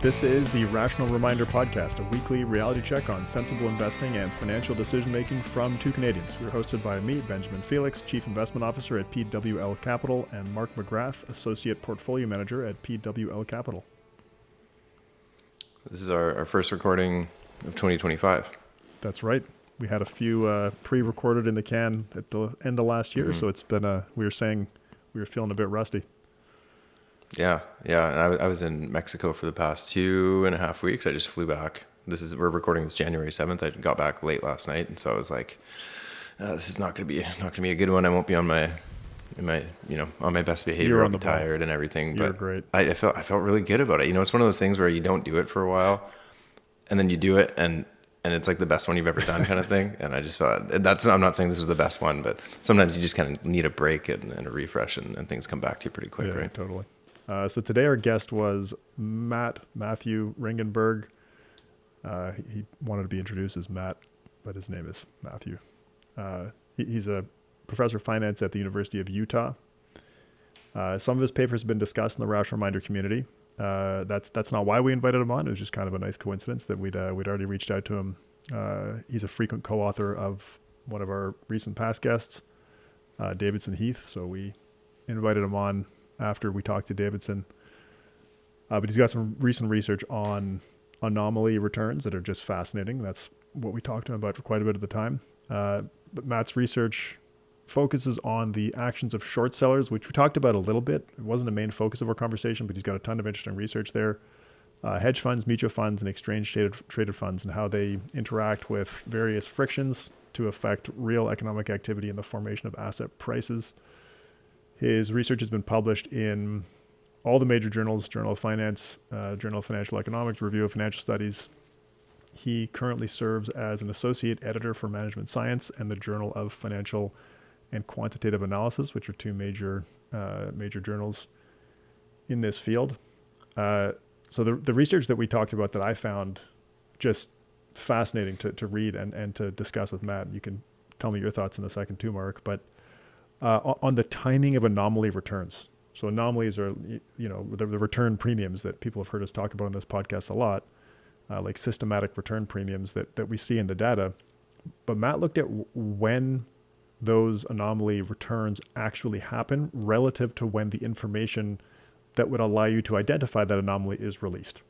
This is the Rational Reminder Podcast, a weekly reality check on sensible investing and financial decision-making from two Canadians. We're hosted by me, Benjamin Felix, Chief Investment Officer at PWL Capital, and Mark McGrath, Associate Portfolio Manager at PWL Capital. This is our first recording of 2025. That's right. We had a few pre-recorded in the can at the end of last year, so it's been we were saying we were feeling a bit rusty. Yeah. And I was in Mexico for the past 2.5 weeks. I just flew back. We're recording this January 7th. I got back late last night, and so I was like, "This is not going to be a good one. I won't be on my best behavior. I'll be tired and everything." You're but great. I felt really good about it. It's one of those things where you don't do it for a while, and then you do it, and it's like the best one you've ever done, kind of thing. And I just thought I'm not saying this was the best one, but sometimes you just kind of need a break and a refresh, and things come back to you pretty quick, Yeah, right? Totally. So today our guest was Matthew Ringgenberg. He wanted to be introduced as Matt, but his name is Matthew. He's a professor of finance at the University of Utah. Some of his papers have been discussed in the Rational Reminder community. That's not why we invited him on. It was just kind of a nice coincidence that we'd already reached out to him. He's a frequent co-author of one of our recent past guests, Davidson Heath. So we invited him on after we talked to Davidson. But he's got some recent research on anomaly returns that are just fascinating. That's what we talked to him about for quite a bit of the time. But Matt's research focuses on the actions of short sellers, which we talked about a little bit. It wasn't a main focus of our conversation, but he's got a ton of interesting research there. Hedge funds, mutual funds, and exchange-traded funds, and how they interact with various frictions to affect real economic activity in the formation of asset prices. His research has been published in all the major journals: Journal of Finance, Journal of Financial Economics, Review of Financial Studies. He currently serves as an associate editor for Management Science and the Journal of Financial and Quantitative Analysis, which are two major journals in this field. So the research that we talked about that I found just fascinating to read and to discuss with Matt. You can tell me your thoughts in a second too, Mark, but on the timing of anomaly returns. So anomalies are, the return premiums that people have heard us talk about on this podcast a lot, like systematic return premiums that we see in the data. But Matt looked at when those anomaly returns actually happen relative to when the information that would allow you to identify that anomaly is released.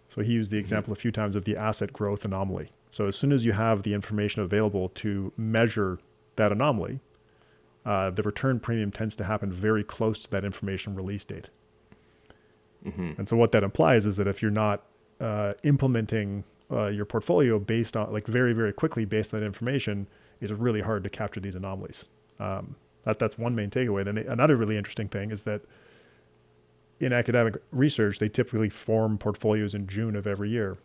So he used the example a few times of the asset growth anomaly. So as soon as you have the information available to measure that anomaly, the return premium tends to happen very close to that information release date. Mm-hmm. And so what that implies is that if you're not implementing your portfolio based on, like, very, very quickly based on that information, it's really hard to capture these anomalies. That's one main takeaway. Then another really interesting thing is that in academic research, they typically form portfolios in June of every year.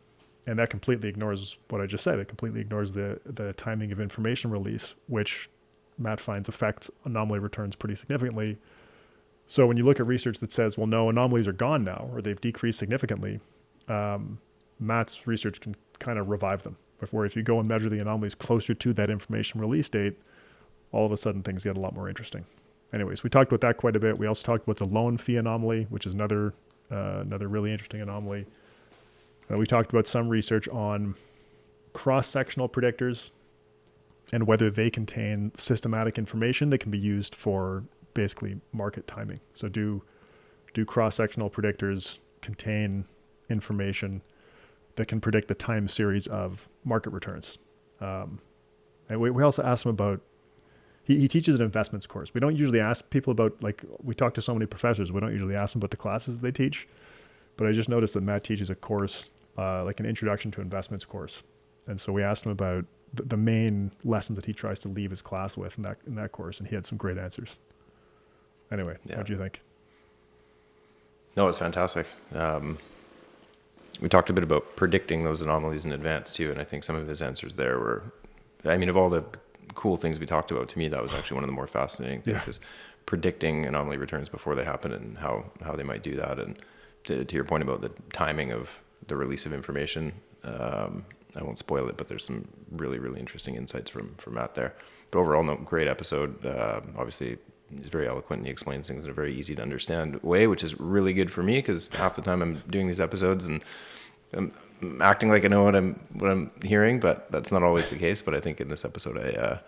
And that completely ignores what I just said. It completely ignores the timing of information release, which Matt finds affects anomaly returns pretty significantly. So when you look at research that says, well, no, anomalies are gone now, or they've decreased significantly, Matt's research can kind of revive them. Where if you go and measure the anomalies closer to that information release date, all of a sudden things get a lot more interesting. Anyways, we talked about that quite a bit. We also talked about the Loan Fee Anomaly, which is another really interesting anomaly. We talked about some research on cross-sectional predictors and whether they contain systematic information that can be used for basically market timing. So do cross-sectional predictors contain information that can predict the time series of market returns? And we also asked him about, he teaches an investments course. We don't usually ask people about, like, we talk to so many professors, we don't usually ask them about the classes they teach. But I just noticed that Matt teaches a course, like an introduction to investments course. And so we asked him about the main lessons that he tries to leave his class with in that course, and he had some great answers. Anyway, What do you think? No, it's fantastic. We talked a bit about predicting those anomalies in advance too, and I think some of his answers there were, of all the cool things we talked about, to me that was actually one of the more fascinating things, is predicting anomaly returns before they happen and how they might do that. And to your point about the timing of the release of information, I won't spoil it, but there's some really, really interesting insights from Matt there. But overall, no, great episode. Obviously, he's very eloquent and he explains things in a very easy to understand way, which is really good for me because half the time I'm doing these episodes and I'm acting like I know what I'm hearing, but that's not always the case. But I think in this episode, I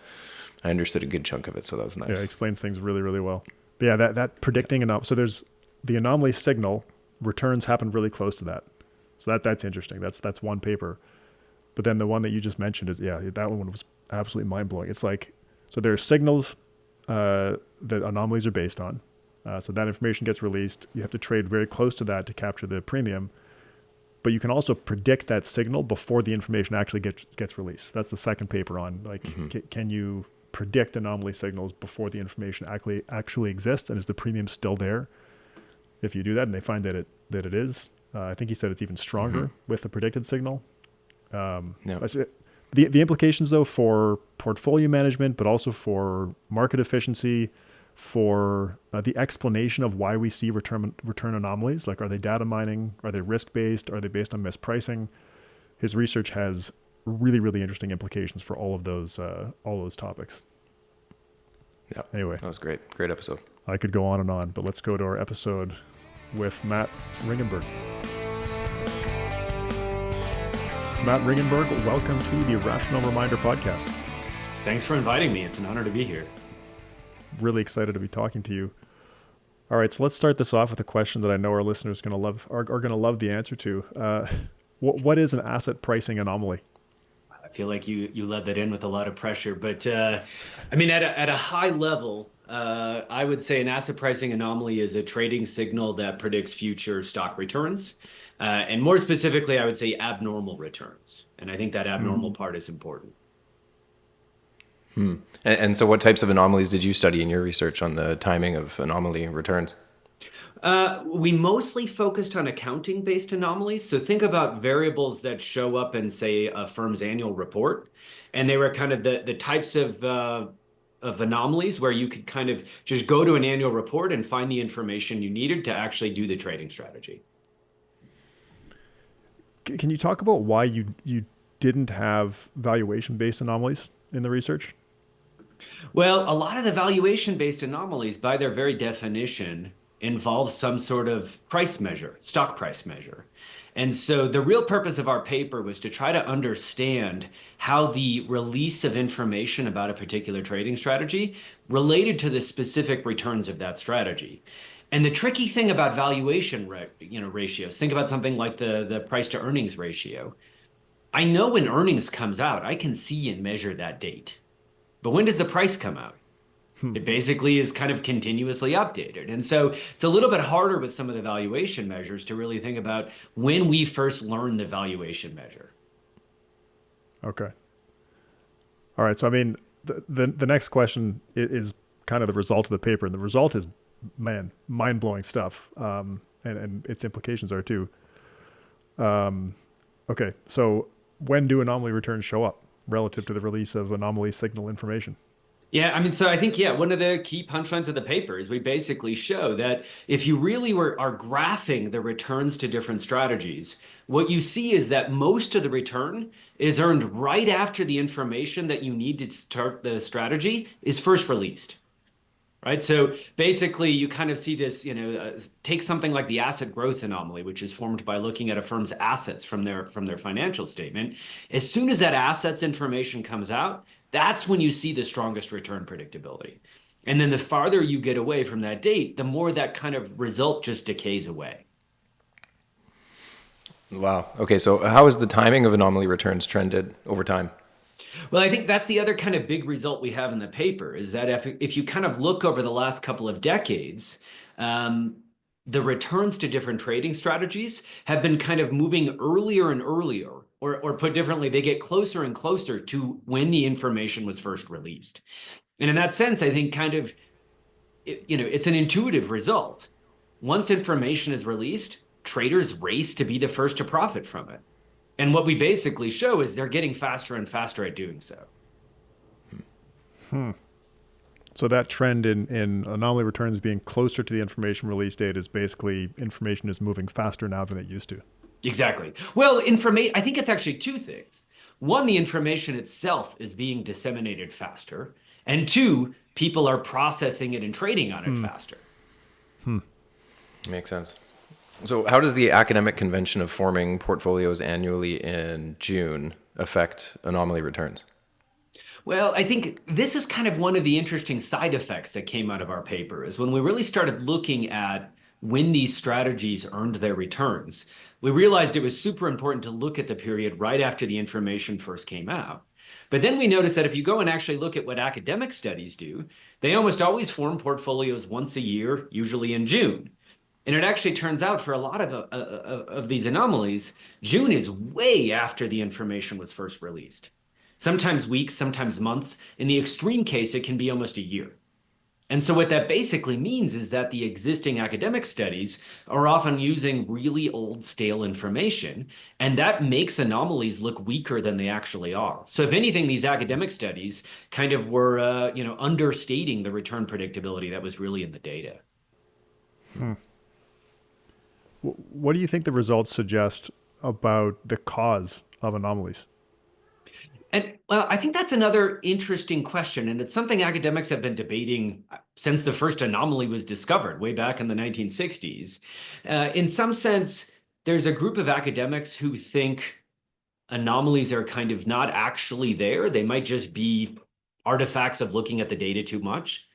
understood a good chunk of it, so that was nice. Yeah, it explains things really, really well. But yeah, that predicting so there's the anomaly signal returns happen really close to that. So that's interesting. That's one paper. But then the one that you just mentioned is, that one was absolutely mind blowing. It's like, so there are signals that anomalies are based on. So that information gets released. You have to trade very close to that to capture the premium. But you can also predict that signal before the information actually gets released. That's the second paper on, like, can you predict anomaly signals before the information actually exists, and is the premium still there? If you do that and they find that it is, I think he said it's even stronger with the predicted signal. The implications though for portfolio management, but also for market efficiency, for the explanation of why we see return anomalies, like, are they data mining, are they risk based, are they based on mispricing? His research has really, really interesting implications for all those topics. Yeah. Anyway, that was great episode. I could go on, but let's go to our episode with Matt Ringgenberg. Matt Ringgenberg, welcome to the Rational Reminder podcast. Thanks for inviting me. It's an honor to be here. Really excited to be talking to you. All right, so let's start this off with a question that I know our listeners are going to love the answer to. What is an asset pricing anomaly? I feel like you led that in with a lot of pressure, but I mean, at a high level, I would say an asset pricing anomaly is a trading signal that predicts future stock returns. And more specifically, I would say abnormal returns. And I think that abnormal part is important. And so what types of anomalies did you study in your research on the timing of anomaly returns? We mostly focused on accounting-based anomalies. So think about variables that show up in, say, a firm's annual report. And they were kind of the types of anomalies where you could kind of just go to an annual report and find the information you needed to actually do the trading strategy. Can you talk about why you didn't have valuation-based anomalies in the research? Well, a lot of the valuation-based anomalies, by their very definition, involve some sort of price measure, stock price measure. And so the real purpose of our paper was to try to understand how the release of information about a particular trading strategy related to the specific returns of that strategy. And the tricky thing about valuation ratios, think about something like the price to earnings ratio. I know when earnings comes out, I can see and measure that date. But when does the price come out? It basically is kind of continuously updated. And so it's a little bit harder with some of the valuation measures to really think about when we first learn the valuation measure. Okay. All right. So, I mean, the next question is kind of the result of the paper. And the result is, mind-blowing stuff. And its implications are too. Okay. So when do anomaly returns show up relative to the release of anomaly signal information? Yeah, I mean, so I think, one of the key punchlines of the paper is we basically show that if you really are graphing the returns to different strategies, what you see is that most of the return is earned right after the information that you need to start the strategy is first released. Right. So basically, you kind of see this, take something like the asset growth anomaly, which is formed by looking at a firm's assets from their financial statement. As soon as that assets information comes out, that's when you see the strongest return predictability. And then the farther you get away from that date, the more that kind of result just decays away. Wow. Okay. So how has the timing of anomaly returns trended over time? Well, I think that's the other kind of big result we have in the paper is that if you kind of look over the last couple of decades, the returns to different trading strategies have been kind of moving earlier and earlier, or put differently, they get closer and closer to when the information was first released. And in that sense, I think kind of, it's an intuitive result. Once information is released, traders race to be the first to profit from it. And what we basically show is they're getting faster and faster at doing so. So that trend in anomaly returns being closer to the information release date is basically information is moving faster now than it used to. Exactly. Well, I think it's actually two things. One, the information itself is being disseminated faster. And two, people are processing it and trading on it Hmm. faster. Makes sense. So, how does the academic convention of forming portfolios annually in June affect anomaly returns? Well, I think this is kind of one of the interesting side effects that came out of our paper is when we really started looking at when these strategies earned their returns, we realized it was super important to look at the period right after the information first came out. But then we noticed that if you go and actually look at what academic studies do, they almost always form portfolios once a year, usually in June. And it actually turns out for a lot of these anomalies, June is way after the information was first released. Sometimes weeks, sometimes months. In the extreme case, it can be almost a year. And so what that basically means is that the existing academic studies are often using really old, stale information, and that makes anomalies look weaker than they actually are. So if anything, these academic studies kind of were, understating the return predictability that was really in the data. Hmm. What do you think the results suggest about the cause of anomalies? And well, I think that's another interesting question. And it's something academics have been debating since the first anomaly was discovered way back in the 1960s. In some sense, there's a group of academics who think anomalies are kind of not actually there. They might just be artifacts of looking at the data too much.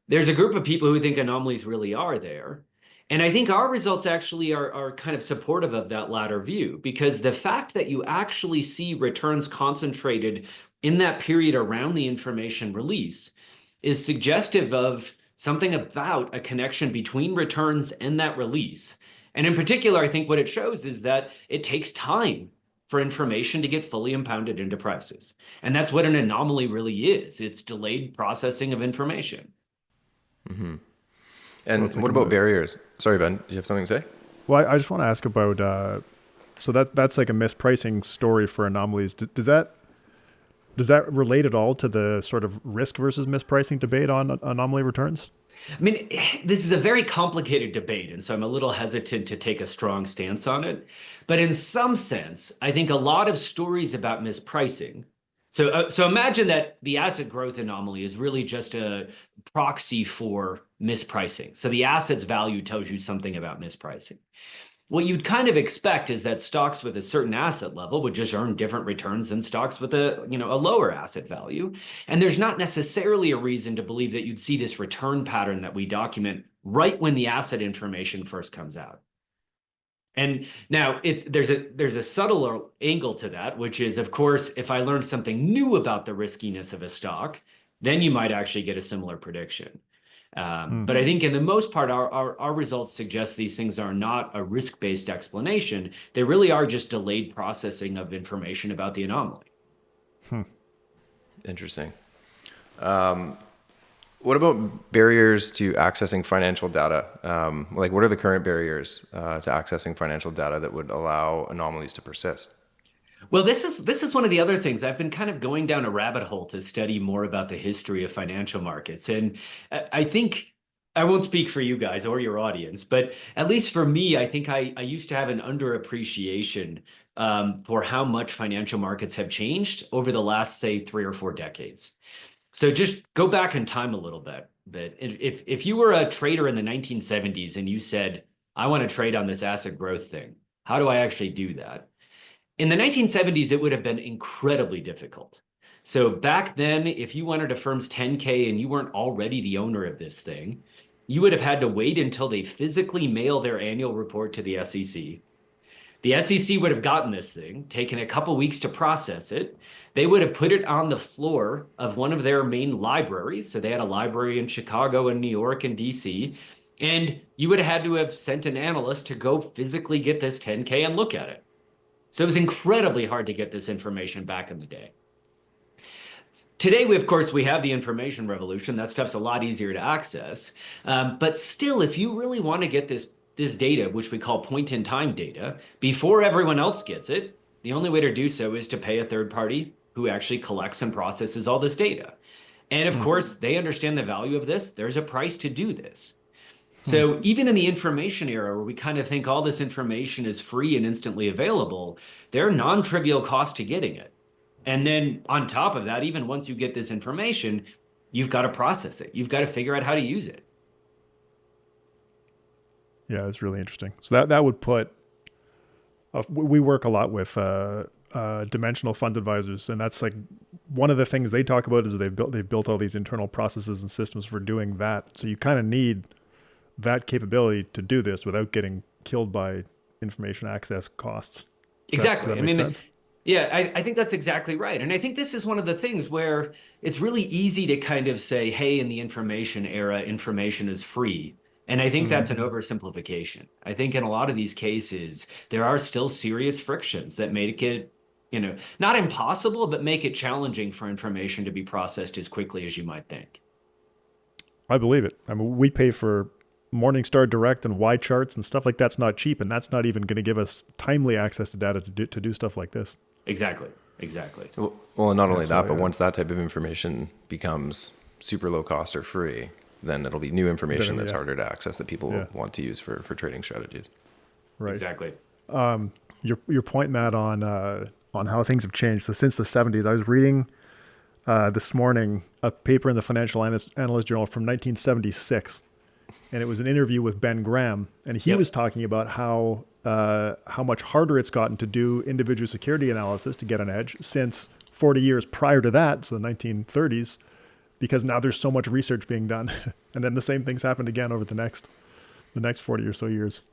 There's a group of people who think anomalies really are there. And I think our results actually are kind of supportive of that latter view, because the fact that you actually see returns concentrated in that period around the information release is suggestive of something about a connection between returns and that release. And in particular, I think what it shows is that it takes time for information to get fully impounded into prices. And that's what an anomaly really is. It's delayed processing of information. Mm-hmm. So And it's like what about barriers? Sorry, Ben, do you have something to say? well, I just want to ask about. So that's like a mispricing story for anomalies. Does that relate at all to the sort of risk versus mispricing debate on anomaly returns? I mean, this is a very complicated debate, and so I'm a little hesitant to take a strong stance on it. But in some sense, I think a lot of stories about mispricing. So imagine that the asset growth anomaly is really just a proxy for mispricing. So the asset's value tells you something about mispricing. What you'd kind of expect is that stocks with a certain asset level would just earn different returns than stocks with a lower asset value. And there's not necessarily a reason to believe that you'd see this return pattern that we document right when the asset information first comes out. And now there's a subtler angle to that, which is, of course, if I learned something new about the riskiness of a stock, then you might actually get a similar prediction. Hmm. But I think in the most part, our results suggest these things are not a risk-based explanation. They really are just delayed processing of information about the anomaly. Hmm. Interesting. What about barriers to accessing financial data? Like, what are the current barriers to accessing financial data that would allow anomalies to persist? Well, this is one of the other things. I've been kind of going down a rabbit hole to study more about the history of financial markets. And I think I won't speak for you guys or your audience, but at least for me, I think I used to have an underappreciation for how much financial markets have changed over the last, say, 3 or 4 decades. So just go back in time a little bit. But if you were a trader in the 1970s and you said, I want to trade on this asset growth thing, how do I actually do that? In the 1970s, it would have been incredibly difficult. So back then, if you wanted a firm's 10K and you weren't already the owner of this thing, you would have had to wait until they physically mail their annual report to the SEC. The SEC would have gotten this thing, taken a couple weeks to process it. They would have put it on the floor of one of their main libraries. So they had a library in Chicago and New York and DC. And you would have had to have sent an analyst to go physically get this 10K and look at it. So it was incredibly hard to get this information back in the day. Today, of course, we have the information revolution. That stuff's a lot easier to access. But still, if you really want to get this data, which we call point-in-time data, before everyone else gets it, the only way to do so is to pay a third party who actually collects and processes all this data. And of course, they understand the value of this. There's a price to do this. So even in the information era, where we kind of think all this information is free and instantly available, there are non-trivial costs to getting it. And then on top of that, even once you get this information, you've got to process it. You've got to figure out how to use it. Yeah, it's really interesting. So that would put. We work a lot with dimensional fund advisors, and that's like one of the things they talk about is they've built all these internal processes and systems for doing that. So you kind of need that capability to do this without getting killed by information access costs. Exactly. Does that make sense? Yeah, I think that's exactly right. And I think this is one of the things where it's really easy to kind of say, hey, in the information era, information is free. And I think that's an oversimplification. I think in a lot of these cases, there are still serious frictions that make it, not impossible, but make it challenging for information to be processed as quickly as you might think. I believe it. I mean, we pay for Morningstar Direct and Y charts and stuff like that's not cheap, and that's not even going to give us timely access to data to do stuff like this. Exactly. Exactly. Well, and not only that, but once that type of information becomes super low cost or free, then it'll be new information that's harder to access that people will want to use for trading strategies. Right. Exactly. Your point, Matt, on how things have changed. So since the 70s, I was reading this morning a paper in the Financial Analyst Journal from 1976, and it was an interview with Ben Graham, and he was talking about how much harder it's gotten to do individual security analysis to get an edge since 40 years prior to that, so the 1930s, because now there's so much research being done, and then the same things happened again over the next 40 or so years.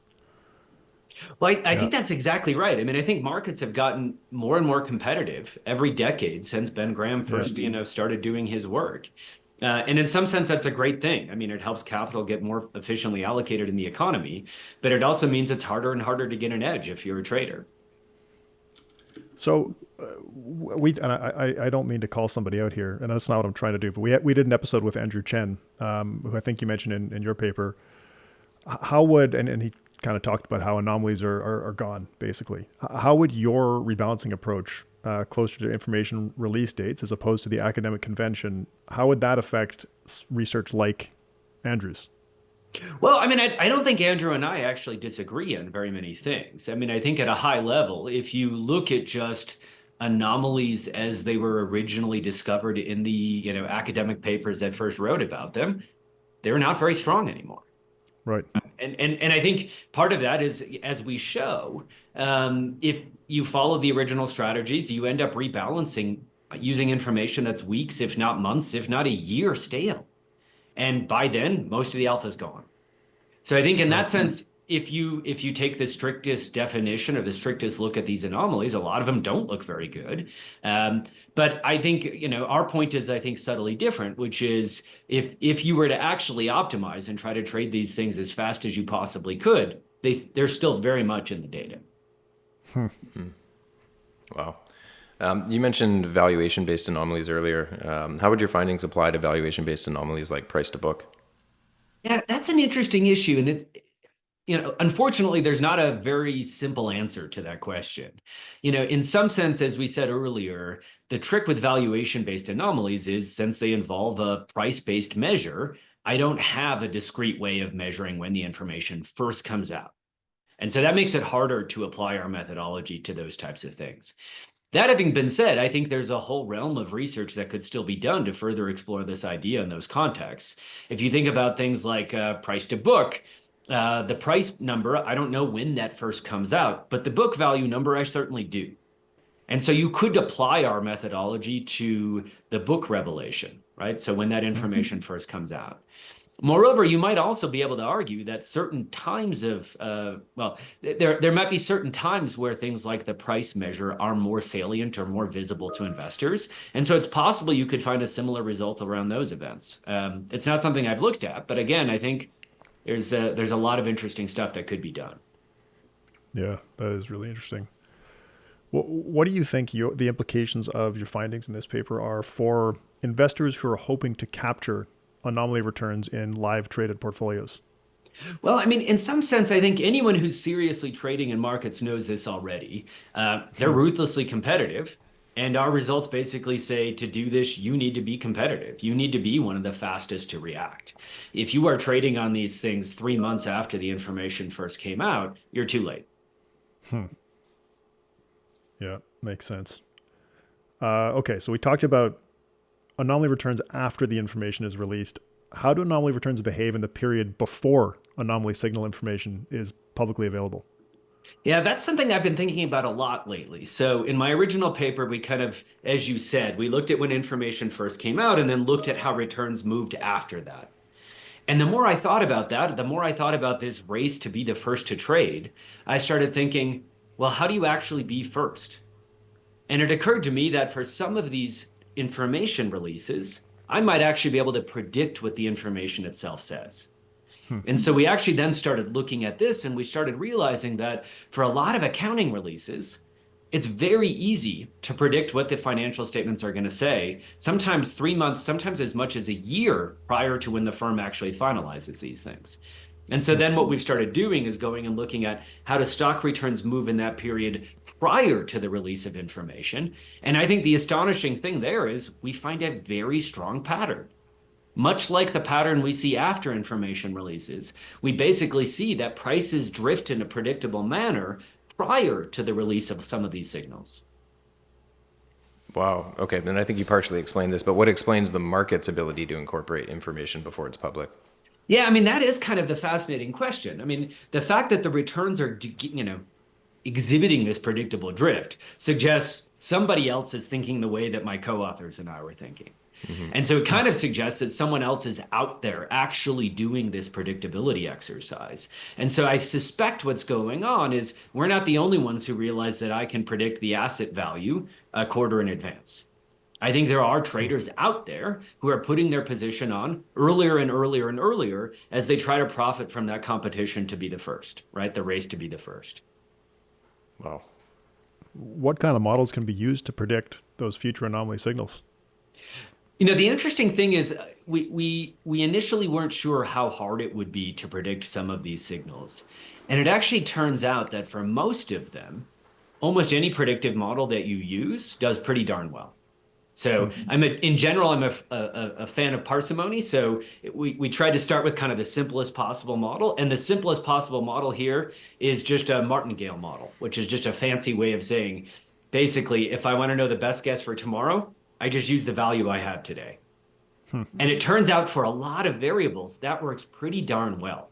Well, I think that's exactly right. I mean, I think markets have gotten more and more competitive every decade since Ben Graham first, started doing his work. And in some sense, that's a great thing. I mean, it helps capital get more efficiently allocated in the economy, but it also means it's harder and harder to get an edge if you're a trader. So I don't mean to call somebody out here, and that's not what I'm trying to do, but we did an episode with Andrew Chen, who I think you mentioned in your paper. How would, and he kind of talked about how anomalies are gone, basically. How would your rebalancing approach closer to information release dates as opposed to the academic convention, how would that affect research like Andrew's? Well, I mean, I don't think Andrew and I actually disagree on very many things. I mean, I think at a high level, if you look at just anomalies as they were originally discovered in the academic papers that first wrote about them, they're not very strong anymore. Right. And I think part of that is, as we show, if you follow the original strategies, you end up rebalancing using information that's weeks, if not months, if not a year stale. And by then, most of the alpha is gone. So I think in that sense, if you take the strictest definition or the strictest look at these anomalies, a lot of them don't look very good. But I think, our point is, I think, subtly different, which is if you were to actually optimize and try to trade these things as fast as you possibly could, they're still very much in the data. Wow. You mentioned valuation-based anomalies earlier. How would your findings apply to valuation-based anomalies like price to book? Yeah, that's an interesting issue. And unfortunately, there's not a very simple answer to that question. In some sense, as we said earlier, the trick with valuation-based anomalies is since they involve a price-based measure, I don't have a discrete way of measuring when the information first comes out. And so that makes it harder to apply our methodology to those types of things. That having been said, I think there's a whole realm of research that could still be done to further explore this idea in those contexts. If you think about things like price to book, the price number, I don't know when that first comes out, but the book value number, I certainly do. And so you could apply our methodology to the book revelation, right? So when that information first comes out. Moreover, you might also be able to argue that certain times of, there might be certain times where things like the price measure are more salient or more visible to investors. And so it's possible you could find a similar result around those events. It's not something I've looked at, but again, I think there's a lot of interesting stuff that could be done. Yeah, that is really interesting. What do you think the implications of your findings in this paper are for investors who are hoping to capture anomaly returns in live traded portfolios? Well, I mean, in some sense, I think anyone who's seriously trading in markets knows this already. They're ruthlessly competitive. And our results basically say to do this, you need to be competitive. You need to be one of the fastest to react. If you are trading on these things 3 months after the information first came out, you're too late. Yeah, makes sense. Okay, so we talked about anomaly returns after the information is released. How do anomaly returns behave in the period before anomaly signal information is publicly available? Yeah, that's something I've been thinking about a lot lately. So in my original paper, we kind of, as you said, we looked at when information first came out and then looked at how returns moved after that. And the more I thought about that, the more I thought about this race to be the first to trade, I started thinking, well, how do you actually be first? And it occurred to me that for some of these information releases, I might actually be able to predict what the information itself says. And so we actually then started looking at this and we started realizing that for a lot of accounting releases, it's very easy to predict what the financial statements are going to say, sometimes 3 months, sometimes as much as a year prior to when the firm actually finalizes these things. And so then what we've started doing is going and looking at how do stock returns move in that period prior to the release of information. And I think the astonishing thing there is we find a very strong pattern. Much like the pattern we see after information releases, we basically see that prices drift in a predictable manner prior to the release of some of these signals. Wow. Okay. Then I think you partially explained this, but what explains the market's ability to incorporate information before it's public? Yeah, I mean, that is kind of the fascinating question. I mean, the fact that the returns are, exhibiting this predictable drift suggests somebody else is thinking the way that my co-authors and I were thinking. And so it kind of suggests that someone else is out there actually doing this predictability exercise. And so I suspect what's going on is we're not the only ones who realize that I can predict the asset value a quarter in advance. I think there are traders out there who are putting their position on earlier and earlier and earlier as they try to profit from that competition to be the first, right? The race to be the first. Wow. What kind of models can be used to predict those future anomaly signals? The interesting thing is we initially weren't sure how hard it would be to predict some of these signals. And it actually turns out that for most of them, almost any predictive model that you use does pretty darn well. So in general, I'm a fan of parsimony. So we tried to start with kind of the simplest possible model. And the simplest possible model here is just a martingale model, which is just a fancy way of saying, basically, if I want to know the best guess for tomorrow, I just use the value I have today. And it turns out for a lot of variables, that works pretty darn well.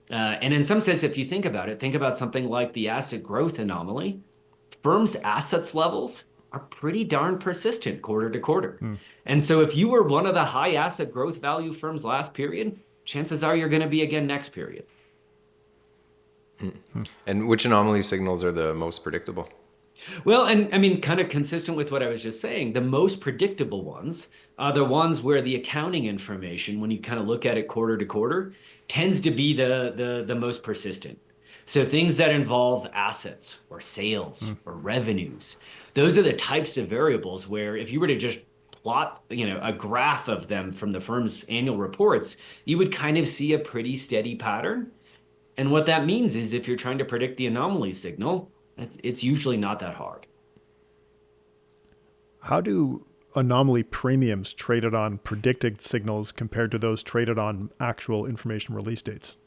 And in some sense, if you think about it, think about something like the asset growth anomaly. Firms' assets levels are pretty darn persistent quarter to quarter. And so if you were one of the high asset growth value firms last period, chances are you're going to be again next period. And which anomaly signals are the most predictable? Well, and I mean, kind of consistent with what I was just saying, the most predictable ones are the ones where the accounting information, when you kind of look at it quarter to quarter, tends to be the most persistent. So things that involve assets or sales or revenues, those are the types of variables where if you were to just plot, a graph of them from the firm's annual reports, you would kind of see a pretty steady pattern. And what that means is if you're trying to predict the anomaly signal, it's usually not that hard. How do anomaly premiums traded on predicted signals compared to those traded on actual information release dates?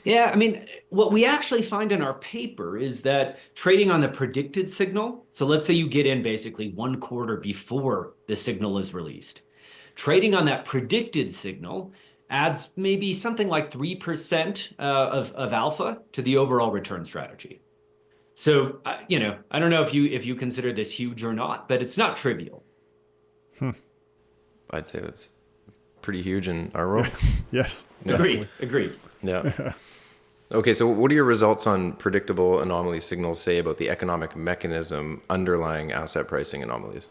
Yeah, I mean, what we actually find in our paper is that trading on the predicted signal, so let's say you get in basically 1 quarter before the signal is released. Trading on that predicted signal adds maybe something like 3% of alpha to the overall return strategy. So, I don't know if you consider this huge or not, but it's not trivial. I'd say that's pretty huge in our world. Yes. Agreed. Yeah. Okay, so what do your results on predictable anomaly signals say about the economic mechanism underlying asset pricing anomalies?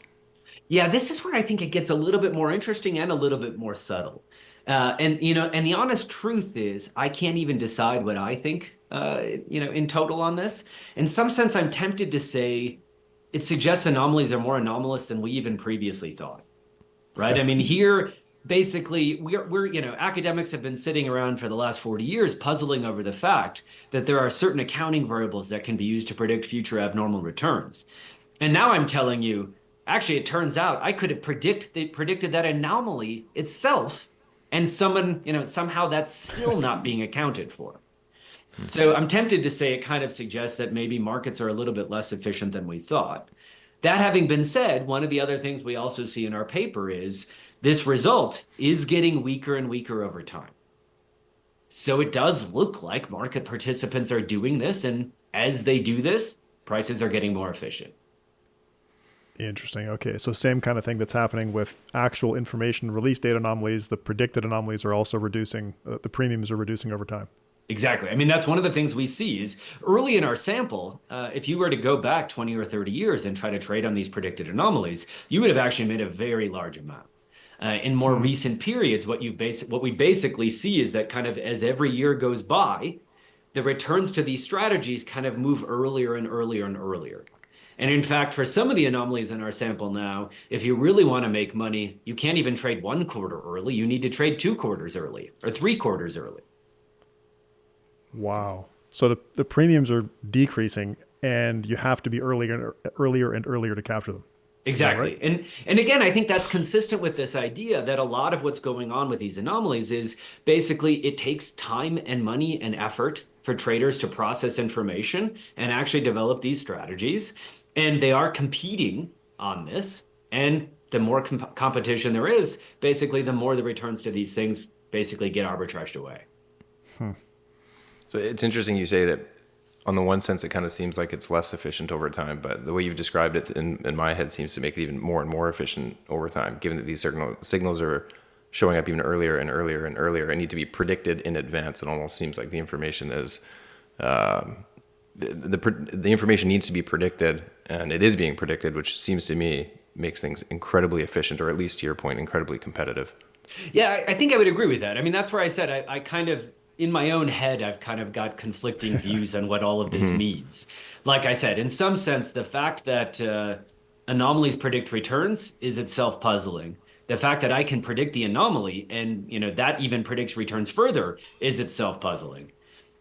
Yeah, this is where I think it gets a little bit more interesting and a little bit more subtle. And the honest truth is, I can't even decide what I think, in total on this. In some sense, I'm tempted to say it suggests anomalies are more anomalous than we even previously thought, right? I mean, here, basically, we're academics have been sitting around for the last 40 years puzzling over the fact that there are certain accounting variables that can be used to predict future abnormal returns. And now I'm telling you, actually, it turns out I could have predicted that anomaly itself, and somehow that's still not being accounted for. So I'm tempted to say it kind of suggests that maybe markets are a little bit less efficient than we thought. That having been said, one of the other things we also see in our paper is this result is getting weaker and weaker over time. So it does look like market participants are doing this, and as they do this, prices are getting more efficient. Interesting. Okay, so same kind of thing that's happening with actual information release date anomalies. The predicted anomalies are also reducing. The premiums are reducing over time. Exactly. I mean, that's one of the things we see is early in our sample, if you were to go back 20 or 30 years and try to trade on these predicted anomalies, you would have actually made a very large amount. In more recent periods, what we basically see is that kind of as every year goes by, the returns to these strategies kind of move earlier and earlier and earlier. And in fact, for some of the anomalies in our sample now, if you really want to make money, you can't even trade 1 quarter early. You need to trade 2 quarters early or 3 quarters early. Wow. So the premiums are decreasing, and you have to be earlier and earlier to capture them. Exactly. Right? And again, I think that's consistent with this idea that a lot of what's going on with these anomalies is basically it takes time and money and effort for traders to process information and actually develop these strategies. And they are competing on this. And the more competition there is, basically, the more the returns to these things basically get arbitraged away. So it's interesting you say that on the one sense, it kind of seems like it's less efficient over time, but the way you've described it in my head seems to make it even more and more efficient over time, given that these signals are showing up even earlier and earlier and earlier and need to be predicted in advance. It almost seems like the information is, the information needs to be predicted, and it is being predicted, which seems to me makes things incredibly efficient, or at least to your point, incredibly competitive. Yeah, I think I would agree with that. I mean, that's where I said I kind of, in my own head, I've kind of got conflicting views on what all of this means. Like I said, in some sense, the fact that anomalies predict returns is itself puzzling. The fact that I can predict the anomaly and that even predicts returns further is itself puzzling.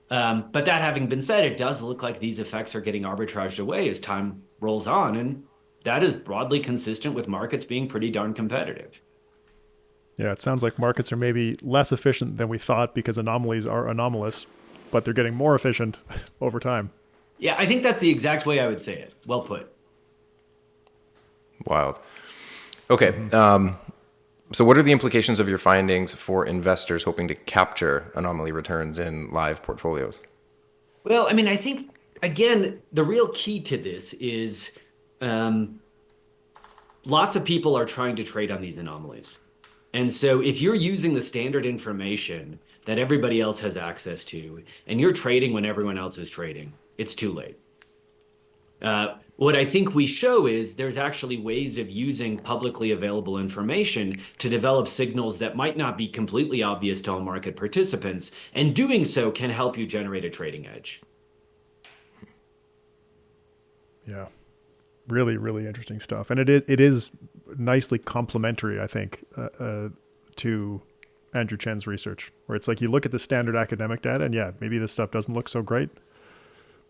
But that having been said, it does look like these effects are getting arbitraged away as time rolls on, and that is broadly consistent with markets being pretty darn competitive. Yeah, it sounds like markets are maybe less efficient than we thought because anomalies are anomalous, but they're getting more efficient over time. Yeah, I think that's the exact way I would say it. Well put. Wild. Okay. So what are the implications of your findings for investors hoping to capture anomaly returns in live portfolios? Well, I mean, I think, again, the real key to this is lots of people are trying to trade on these anomalies. And so if you're using the standard information that everybody else has access to, and you're trading when everyone else is trading, it's too late. What I think we show is there's actually ways of using publicly available information to develop signals that might not be completely obvious to all market participants, and doing so can help you generate a trading edge. Yeah, really, really interesting stuff, and it is nicely complementary, I think, to Andrew Chen's research, where it's like you look at the standard academic data, and yeah, maybe this stuff doesn't look so great,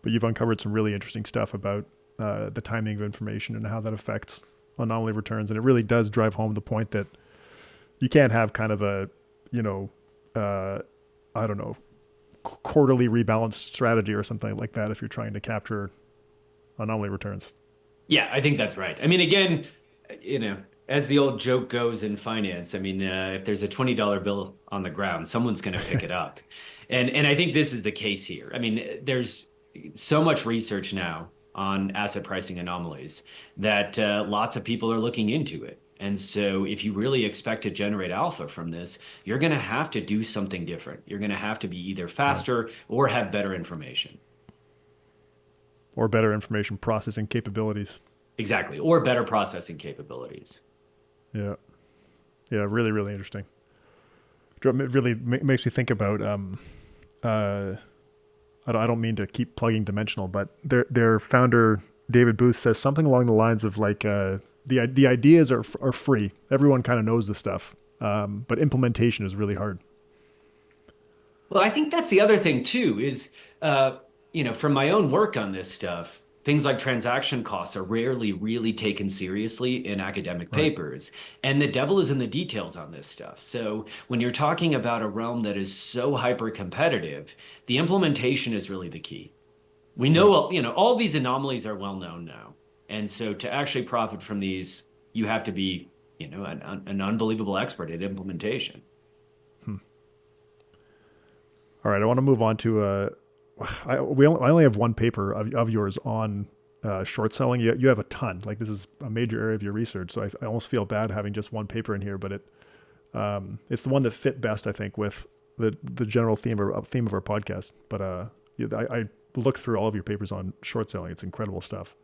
but you've uncovered some really interesting stuff about the timing of information and how that affects anomaly returns, and it really does drive home the point that you can't have kind of a, I don't know, quarterly rebalanced strategy or something like that if you're trying to capture anomaly returns. Yeah, I think that's right. I mean, again, as the old joke goes in finance, I mean, if there's a $20 bill on the ground, someone's going to pick it up. And I think this is the case here. I mean, there's so much research now on asset pricing anomalies that lots of people are looking into it. And so if you really expect to generate alpha from this, you're going to have to do something different. You're going to have to be either faster or have better information. Or better information processing capabilities. Exactly. Or better processing capabilities. Yeah. Yeah, really, really interesting. It really makes me think about, I don't mean to keep plugging Dimensional, but their founder, David Booth, says something along the lines of like, the ideas are free. Everyone kind of knows the stuff, but implementation is really hard. Well, I think that's the other thing too, is, from my own work on this stuff, things like transaction costs are rarely really taken seriously in academic papers. And the devil is in the details on this stuff. So when you're talking about a realm that is so hyper competitive, the implementation is really the key. We know, all these anomalies are well known now. And so to actually profit from these, you have to be an unbelievable expert at implementation. All right, I want to move on to I only have one paper of yours on short selling. You have a ton. Like this is a major area of your research, so I almost feel bad having just one paper in here, but it's the one that fit best, I think, with the general theme of our podcast. But I looked through all of your papers on short selling. It's incredible stuff.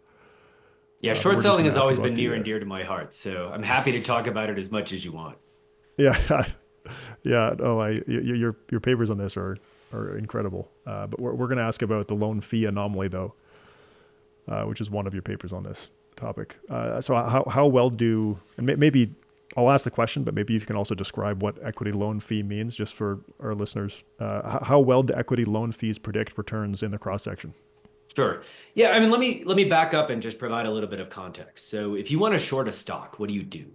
Yeah, But short we're just selling going to has ask always about been near the and dear to my heart, so I'm happy to talk about it as much as you want. yeah. Yeah, no, your papers on this are incredible. But we're going to ask about the loan fee anomaly, though, which is one of your papers on this topic. So how well do, and maybe I'll ask the question, but maybe you can also describe what equity loan fee means, just for our listeners. How well do equity loan fees predict returns in the cross section? Sure. Yeah, I mean, let me back up and just provide a little bit of context. So if you want to short a stock, what do you do?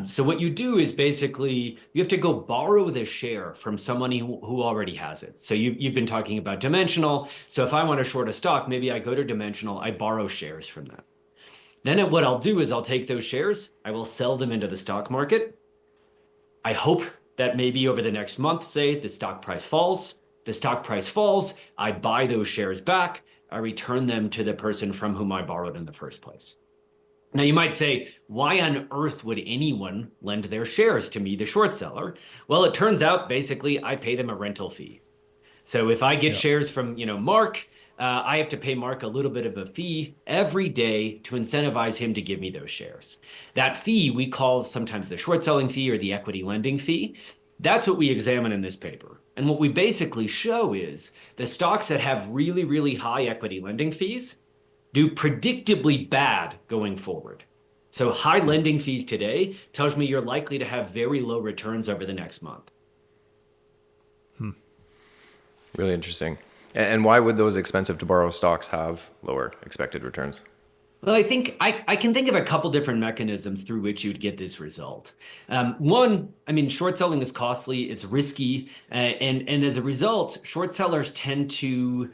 So what you do is basically you have to go borrow the share from someone who already has it. So you've been talking about Dimensional. So if I want to short a stock, maybe I go to Dimensional, I borrow shares from them. Then what I'll do is I'll take those shares, I will sell them into the stock market. I hope that maybe over the next month, say the stock price falls. The stock price falls, I buy those shares back, I return them to the person from whom I borrowed in the first place. Now, you might say, why on earth would anyone lend their shares to me, the short seller? Well, it turns out basically I pay them a rental fee. So if I get Yeah. shares from, Mark, I have to pay Mark a little bit of a fee every day to incentivize him to give me those shares. That fee we call sometimes the short selling fee or the equity lending fee. That's what we examine in this paper. And what we basically show is the stocks that have really, really high equity lending fees do predictably bad going forward. So high lending fees today tells me you're likely to have very low returns over the next month. Really interesting. And why would those expensive to borrow stocks have lower expected returns? Well, I think I can think of a couple different mechanisms through which you'd get this result. One, I mean, short selling is costly, it's risky, and as a result, short sellers tend to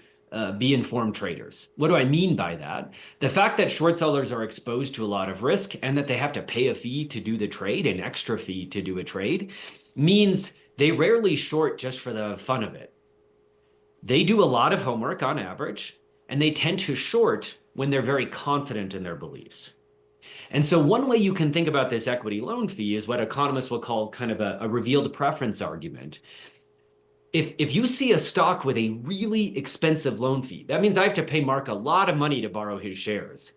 be informed traders. What do I mean by that? The fact that short sellers are exposed to a lot of risk and that they have to pay a fee to do the trade, an extra fee to do a trade, means they rarely short just for the fun of it. They do a lot of homework on average, and they tend to short when they're very confident in their beliefs. And so one way you can think about this equity loan fee is what economists will call kind of a revealed preference argument. If you see a stock with a really expensive loan fee, that means I have to pay Mark a lot of money to borrow his shares.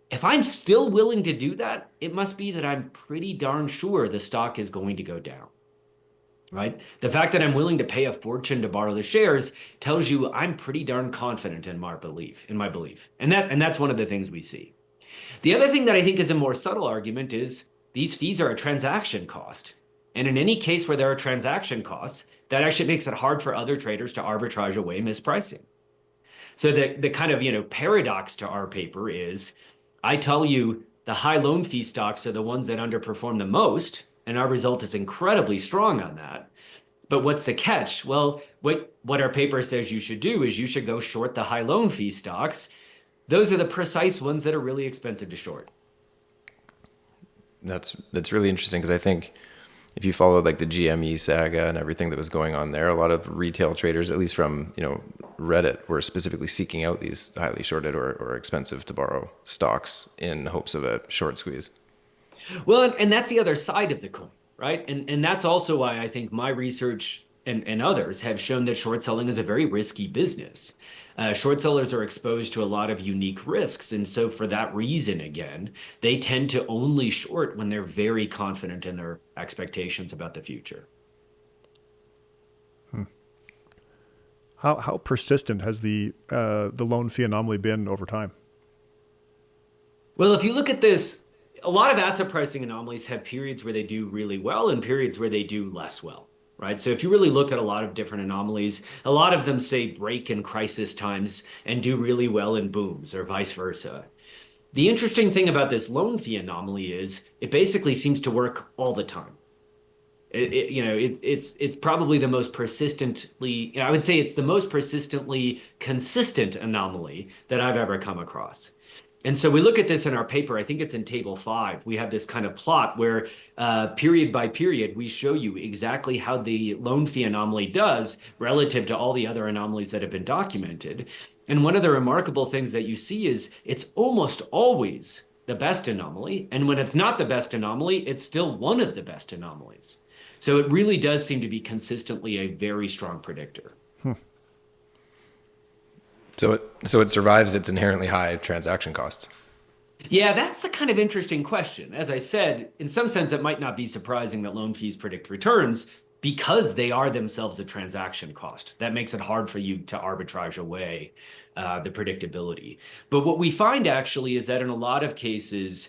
If I'm still willing to do that, it must be that I'm pretty darn sure the stock is going to go down. Right? The fact that I'm willing to pay a fortune to borrow the shares tells you I'm pretty darn confident in my belief, And that's one of the things we see. The other thing that I think is a more subtle argument is these fees are a transaction cost. And in any case where there are transaction costs, that actually makes it hard for other traders to arbitrage away mispricing. So the kind of, paradox to our paper is I tell you the high loan fee stocks are the ones that underperform the most, and our result is incredibly strong on that. But what's the catch? Well, what our paper says you should do is you should go short the high loan fee stocks. Those are the precise ones that are really expensive to short. That's really interesting because I think if you follow like the GME saga and everything that was going on there, a lot of retail traders, at least from Reddit, were specifically seeking out these highly shorted or expensive to borrow stocks in hopes of a short squeeze. Well, and that's the other side of the coin, right? And that's also why I think my research and others have shown that short selling is a very risky business. Short sellers are exposed to a lot of unique risks. And so for that reason, again, they tend to only short when they're very confident in their expectations about the future. How persistent has the loan fee anomaly been over time? Well, if you look at this, a lot of asset pricing anomalies have periods where they do really well and periods where they do less well, right? So if you really look at a lot of different anomalies, a lot of them say break in crisis times and do really well in booms or vice versa. The interesting thing about this loan fee anomaly is it basically seems to work all the time. It's probably the most persistently, I would say it's the most persistently consistent anomaly that I've ever come across. And so we look at this in our paper. I think it's in table 5. We have this kind of plot where period by period, we show you exactly how the loan fee anomaly does relative to all the other anomalies that have been documented. And one of the remarkable things that you see is it's almost always the best anomaly. And when it's not the best anomaly, it's still one of the best anomalies. So it really does seem to be consistently a very strong predictor. So it survives its inherently high transaction costs. Yeah, that's the kind of interesting question. As I said, in some sense, it might not be surprising that loan fees predict returns because they are themselves a transaction cost. That makes it hard for you to arbitrage away the predictability. But what we find actually is that in a lot of cases,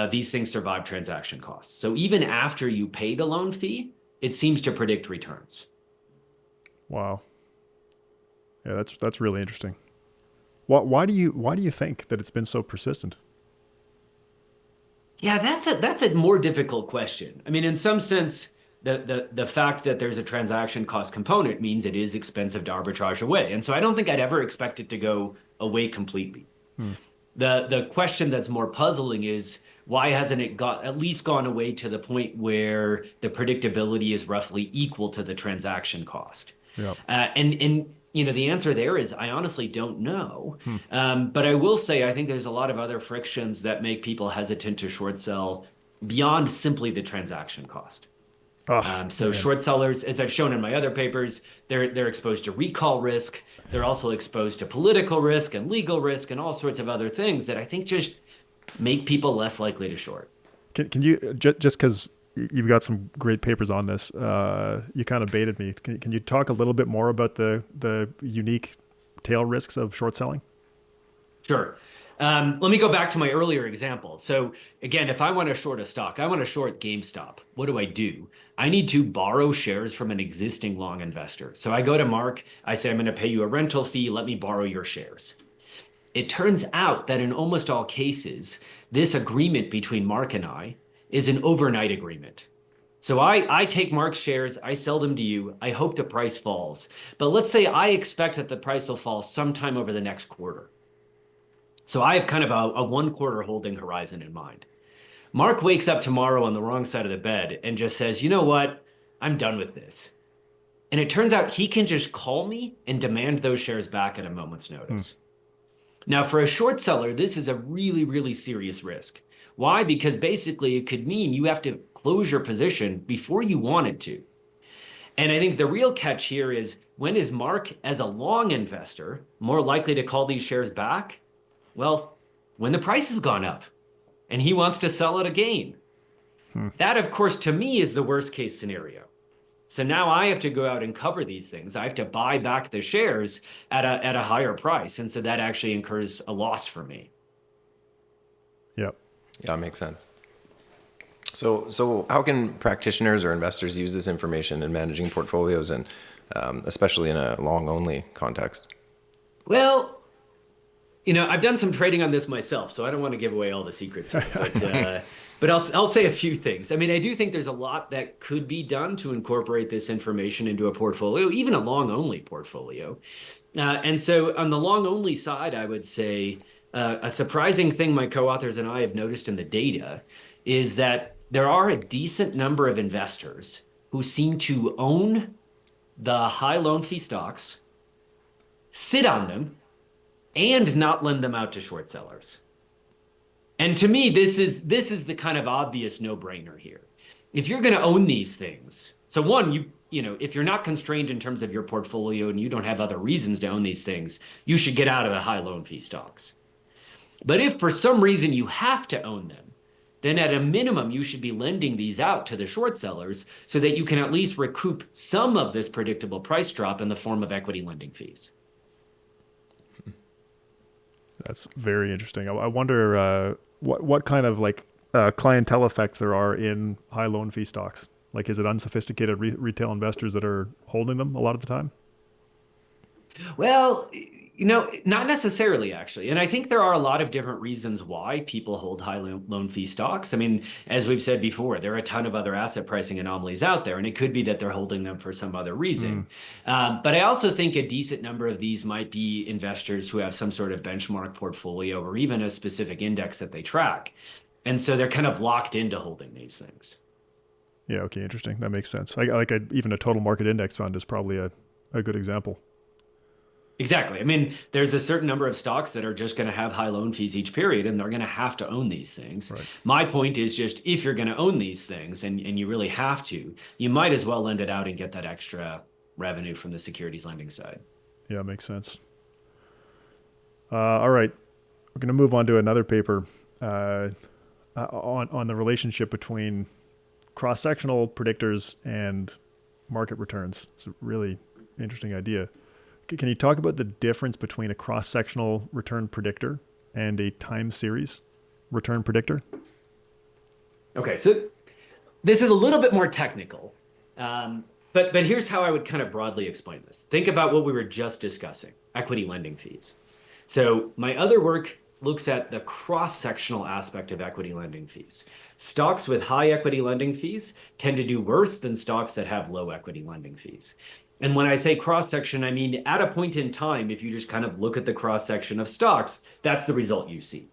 these things survive transaction costs. So even after you pay the loan fee, it seems to predict returns. Wow. Yeah, that's really interesting. Why do you think that it's been so persistent? Yeah, that's a more difficult question. I mean, in some sense, the fact that there's a transaction cost component means it is expensive to arbitrage away. And so I don't think I'd ever expect it to go away completely. The question that's more puzzling is why hasn't it at least gone away to the point where the predictability is roughly equal to the transaction cost? Yeah. And the answer there is I honestly don't know. But I will say I think there's a lot of other frictions that make people hesitant to short sell beyond simply the transaction cost. Oh, So short sellers, as I've shown in my other papers, they're exposed to recall risk. They're also exposed to political risk and legal risk and all sorts of other things that I think just make people less likely to short. Can you just because you've got some great papers on this, you kind of baited me. Can you talk a little bit more about the unique tail risks of short selling? Sure. Let me go back to my earlier example. So again, if I want to short a stock, I want to short GameStop. What do? I need to borrow shares from an existing long investor. So I go to Mark, I say, I'm going to pay you a rental fee. Let me borrow your shares. It turns out that in almost all cases, this agreement between Mark and I is an overnight agreement. So I take Mark's shares, I sell them to you, I hope the price falls. But let's say I expect that the price will fall sometime over the next quarter. So I have kind of a 1 quarter holding horizon in mind. Mark wakes up tomorrow on the wrong side of the bed and just says, you know what? I'm done with this. And it turns out he can just call me and demand those shares back at a moment's notice. Now, for a short seller, this is a really, really serious risk. Why? Because basically it could mean you have to close your position before you wanted to. And I think the real catch here is when is Mark, as a long investor, more likely to call these shares back? Well, when the price has gone up and he wants to sell at a gain. That, of course, to me is the worst case scenario. So now I have to go out and cover these things. I have to buy back the shares at a higher price. And so that actually incurs a loss for me. Yep. Yeah, makes sense. So how can practitioners or investors use this information in managing portfolios and especially in a long only context? Well, I've done some trading on this myself, so I don't want to give away all the secrets here, but I'll say a few things. I mean, I do think there's a lot that could be done to incorporate this information into a portfolio, even a long-only portfolio. And so on the long-only side, I would say a surprising thing my co-authors and I have noticed in the data is that there are a decent number of investors who seem to own the high loan fee stocks, sit on them, and not lend them out to short sellers. And to me, this is the kind of obvious no-brainer here. If you're going to own these things, so one, if you're not constrained in terms of your portfolio and you don't have other reasons to own these things, you should get out of the high loan fee stocks. But if for some reason you have to own them, then at a minimum, you should be lending these out to the short sellers so that you can at least recoup some of this predictable price drop in the form of equity lending fees. That's very interesting. I wonder what kind of clientele effects there are in high loan fee stocks. Like, is it unsophisticated retail investors that are holding them a lot of the time? Well, Not necessarily, actually. And I think there are a lot of different reasons why people hold high loan fee stocks. I mean, as we've said before, there are a ton of other asset pricing anomalies out there, and it could be that they're holding them for some other reason. But I also think a decent number of these might be investors who have some sort of benchmark portfolio or even a specific index that they track. And so they're kind of locked into holding these things. Yeah, okay, interesting. That makes sense. Even a total market index fund is probably a good example. Exactly. I mean, there's a certain number of stocks that are just going to have high loan fees each period, and they're going to have to own these things. Right. My point is just if you're going to own these things and you really have to, you might as well lend it out and get that extra revenue from the securities lending side. Yeah, makes sense. All right. We're going to move on to another paper on the relationship between cross-sectional predictors and market returns. It's a really interesting idea. Can you talk about the difference between a cross-sectional return predictor and a time series return predictor? Okay, so this is a little bit more technical, but here's how I would kind of broadly explain this. Think about what we were just discussing, equity lending fees. So my other work looks at the cross-sectional aspect of equity lending fees. Stocks with high equity lending fees tend to do worse than stocks that have low equity lending fees. And when I say cross-section, I mean at a point in time, if you just kind of look at the cross-section of stocks, that's the result you see.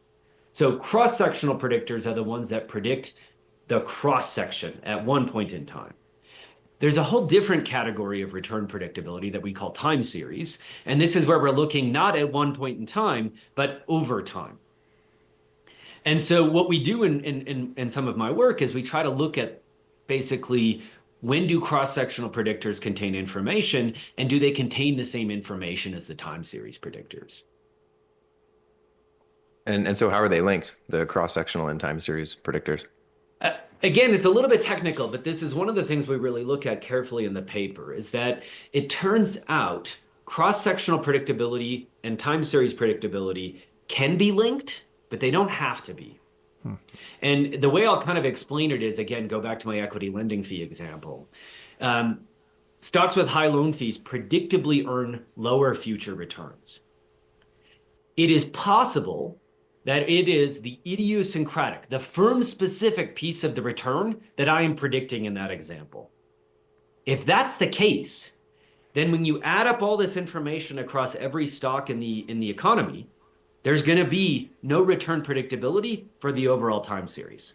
So cross-sectional predictors are the ones that predict the cross-section at one point in time. There's a whole different category of return predictability that we call time series. And this is where we're looking not at one point in time, but over time. And so what we do in some of my work is we try to look at basically when do cross-sectional predictors contain information, and do they contain the same information as the time series predictors? And so how are they linked, the cross-sectional and time series predictors? Again, it's a little bit technical, but this is one of the things we really look at carefully in the paper, is that it turns out cross-sectional predictability and time series predictability can be linked, but they don't have to be. And the way I'll kind of explain it is, again, go back to my equity lending fee example. Stocks with high loan fees predictably earn lower future returns. It is possible that it is the idiosyncratic, the firm-specific piece of the return that I am predicting in that example. If that's the case, then when you add up all this information across every stock in the economy, there's going to be no return predictability for the overall time series.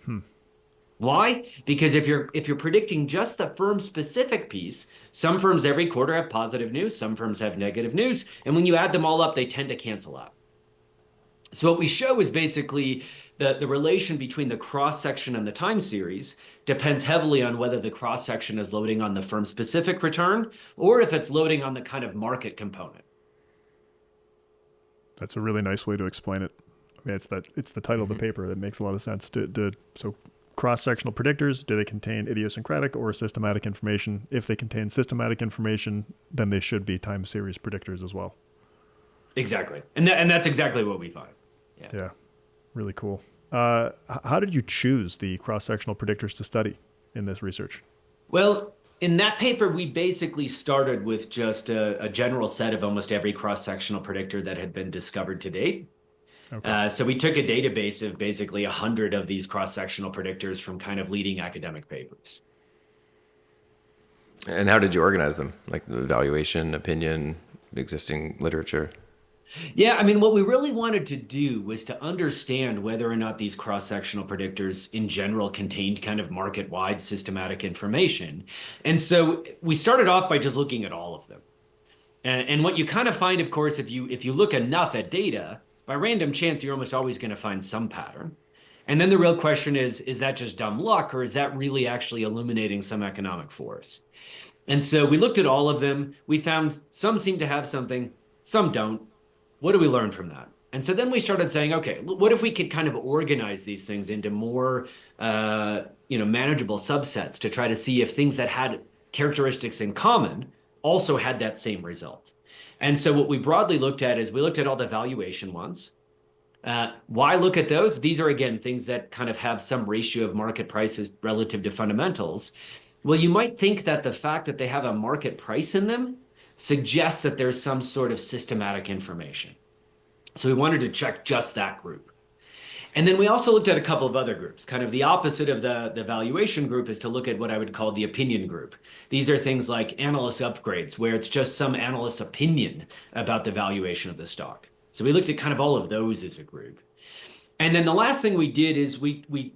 Why? Because if you're predicting just the firm-specific piece, some firms every quarter have positive news, some firms have negative news, and when you add them all up, they tend to cancel out. So what we show is basically the relation between the cross-section and the time series depends heavily on whether the cross-section is loading on the firm-specific return or if it's loading on the kind of market component. That's a really nice way to explain it. I mean, it's the title of the paper that makes a lot of sense. So cross-sectional predictors, do they contain idiosyncratic or systematic information? If they contain systematic information, then they should be time series predictors as well. Exactly. And that's exactly what we find. Yeah, really cool. How did you choose the cross-sectional predictors to study in this research? Well, in that paper, we basically started with just a general set of almost every cross-sectional predictor that had been discovered to date. Okay. So we took a database of basically 100 of these cross-sectional predictors from kind of leading academic papers. And how did you organize them? Like the evaluation, opinion, existing literature? Yeah, I mean, what we really wanted to do was to understand whether or not these cross-sectional predictors in general contained kind of market-wide systematic information. And so we started off by just looking at all of them. And what you kind of find, of course, if you look enough at data, by random chance, you're almost always going to find some pattern. And then the real question is that just dumb luck, or is that really actually illuminating some economic force? And so we looked at all of them. We found some seem to have something, some don't. What do we learn from that? And so then we started saying, okay, what if we could kind of organize these things into more, manageable subsets to try to see if things that had characteristics in common also had that same result. And so what we broadly looked at is we looked at all the valuation ones. Why look at those? These are, again, things that kind of have some ratio of market prices relative to fundamentals. Well, you might think that the fact that they have a market price in them suggests that there's some sort of systematic information. So we wanted to check just that group. And then we also looked at a couple of other groups. Kind of the opposite of the valuation group is to look at what I would call the opinion group. These are things like analyst upgrades, where it's just some analyst's opinion about the valuation of the stock. So we looked at kind of all of those as a group. And then the last thing we did is we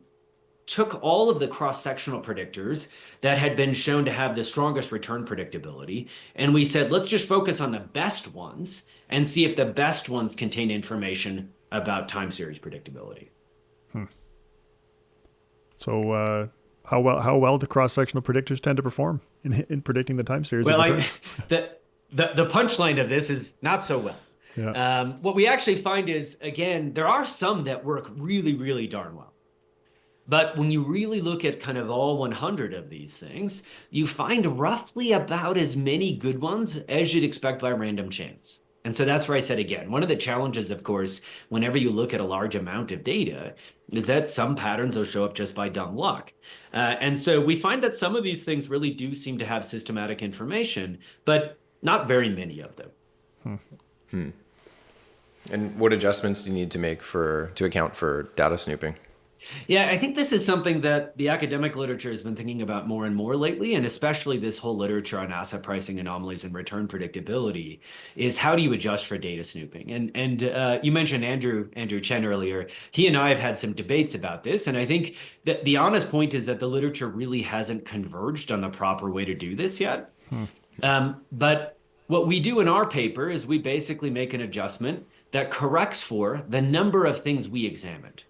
took all of the cross-sectional predictors that had been shown to have the strongest return predictability, and we said, let's just focus on the best ones and see if the best ones contain information about time series predictability. So how well do cross-sectional predictors tend to perform in predicting the time series of returns? The punchline of this is not so well. Yeah. What we actually find is, again, there are some that work really, really darn well. But when you really look at kind of all 100 of these things, you find roughly about as many good ones as you'd expect by random chance. And so that's where I said, again, one of the challenges, of course, whenever you look at a large amount of data, is that some patterns will show up just by dumb luck. And so we find that some of these things really do seem to have systematic information, but not very many of them. And what adjustments do you need to make to account for data snooping? Yeah, I think this is something that the academic literature has been thinking about more and more lately, and especially this whole literature on asset pricing anomalies and return predictability is how do you adjust for data snooping? And you mentioned Andrew Chen earlier. He and I have had some debates about this, and I think that the honest point is that the literature really hasn't converged on the proper way to do this yet. But what we do in our paper is we basically make an adjustment that corrects for the number of things we examined.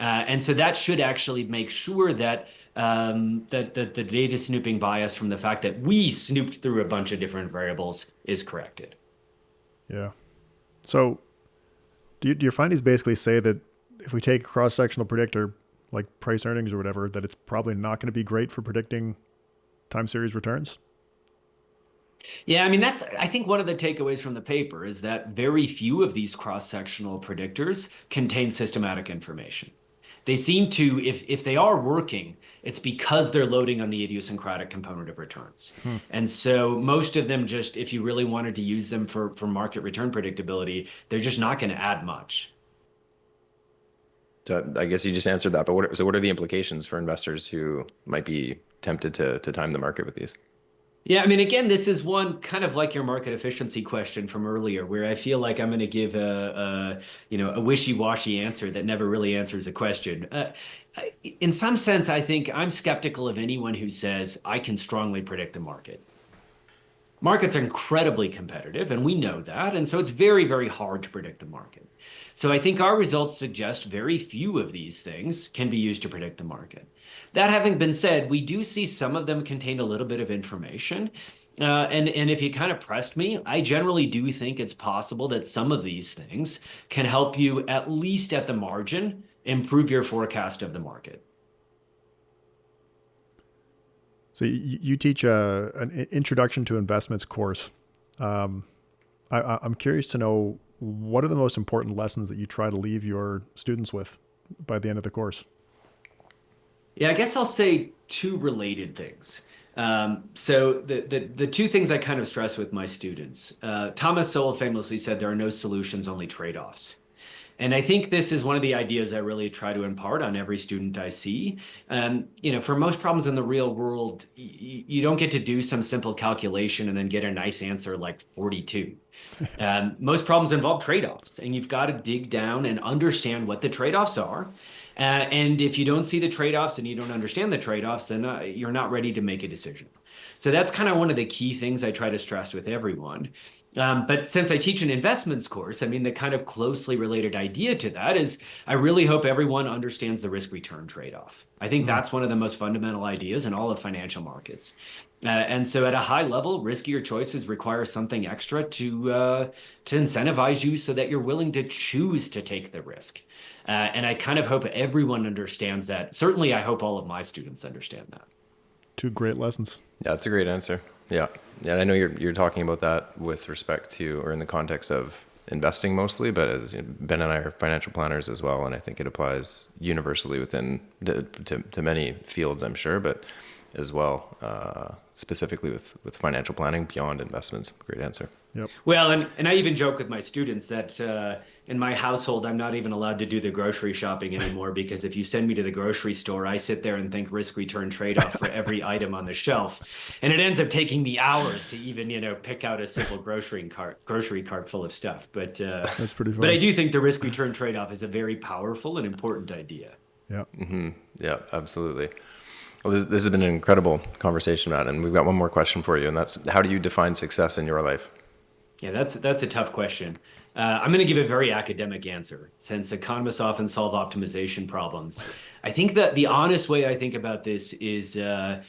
And so that should actually make sure that that the data snooping bias from the fact that we snooped through a bunch of different variables is corrected. Yeah. So do your findings basically say that if we take a cross-sectional predictor like price earnings or whatever, that it's probably not going to be great for predicting time series returns? Yeah, I mean, I think one of the takeaways from the paper is that very few of these cross-sectional predictors contain systematic information. They seem to, if they are working, it's because they're loading on the idiosyncratic component of returns. And so most of them just, if you really wanted to use them for market return predictability, they're just not going to add much. So I guess you just answered that, but what are the implications for investors who might be tempted to time the market with these? Yeah, I mean, again, this is one kind of like your market efficiency question from earlier, where I feel like I'm going to give a wishy-washy answer that never really answers a question. In some sense, I think I'm skeptical of anyone who says I can strongly predict the market. Markets are incredibly competitive, and we know that, and so it's very, very hard to predict the market. So I think our results suggest very few of these things can be used to predict the market. That having been said, we do see some of them contain a little bit of information. And if you kind of pressed me, I generally do think it's possible that some of these things can help you, at least at the margin, improve your forecast of the market. So you teach an introduction to investments course. I'm curious to know, what are the most important lessons that you try to leave your students with by the end of the course? Yeah, I guess I'll say two related things. So the two things I kind of stress with my students. Thomas Sowell famously said there are no solutions, only trade-offs. And I think this is one of the ideas I really try to impart on every student I see. For most problems in the real world, you don't get to do some simple calculation and then get a nice answer like 42. Most problems involve trade-offs, and you've got to dig down and understand what the trade-offs are. And if you don't see the trade-offs and you don't understand the trade-offs, then you're not ready to make a decision. So that's kind of one of the key things I try to stress with everyone. But since I teach an investments course, I mean, the kind of closely related idea to that is I really hope everyone understands the risk-return trade-off. I think that's one of the most fundamental ideas in all of financial markets. And so at a high level, riskier choices require something extra to incentivize you so that you're willing to choose to take the risk. And I kind of hope everyone understands that. Certainly, I hope all of my students understand that. Two great lessons. Yeah, that's a great answer. Yeah. Yeah, I know you're talking about that with respect to, or in the context of investing mostly, but as Ben and I are financial planners as well, and I think it applies universally within to many fields, I'm sure, but as well. specifically with financial planning beyond investments. Great answer. Yep. Well, and I even joke with my students that in my household, I'm not even allowed to do the grocery shopping anymore because if you send me to the grocery store, I sit there and think risk-return trade-off for every item on the shelf, and it ends up taking me hours to even pick out a simple grocery cart full of stuff. But That's pretty but I funny. do think the risk-return trade-off is a very powerful and important idea. Yeah. Yeah, absolutely. Well, this has been an incredible conversation, Matt, and we've got one more question for you, and that's, how do you define success in your life? Yeah, that's a tough question. I'm going to give a very academic answer, since economists often solve optimization problems. I think that the honest way I think about this is I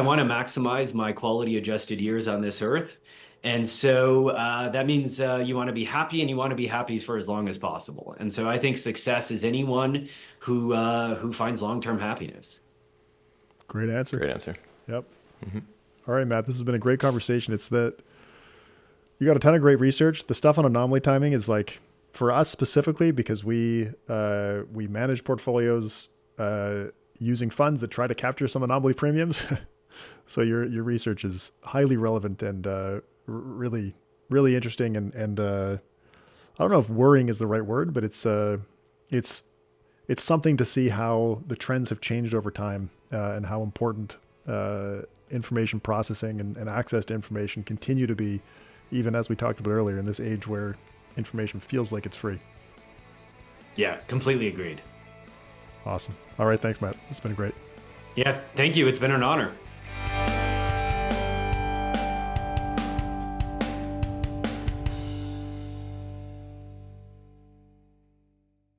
want to maximize my quality adjusted years on this earth. And so that means you want to be happy, and you want to be happy for as long as possible. And so I think success is anyone who finds long-term happiness. Great answer. Great answer. Yep. All right, Matt, this has been a great conversation. It's that you got a ton of great research. The stuff on anomaly timing is like, for us specifically, because we manage portfolios using funds that try to capture some anomaly premiums. So your research is highly relevant and really, really interesting. And I don't know if worrying is the right word, but it's something to see how the trends have changed over time and how important information processing and access to information continue to be, even as we talked about earlier, in this age where information feels like it's free. Yeah, completely agreed. Awesome. All right. Thanks, Matt. It's been great. Yeah, thank you. It's been an honor.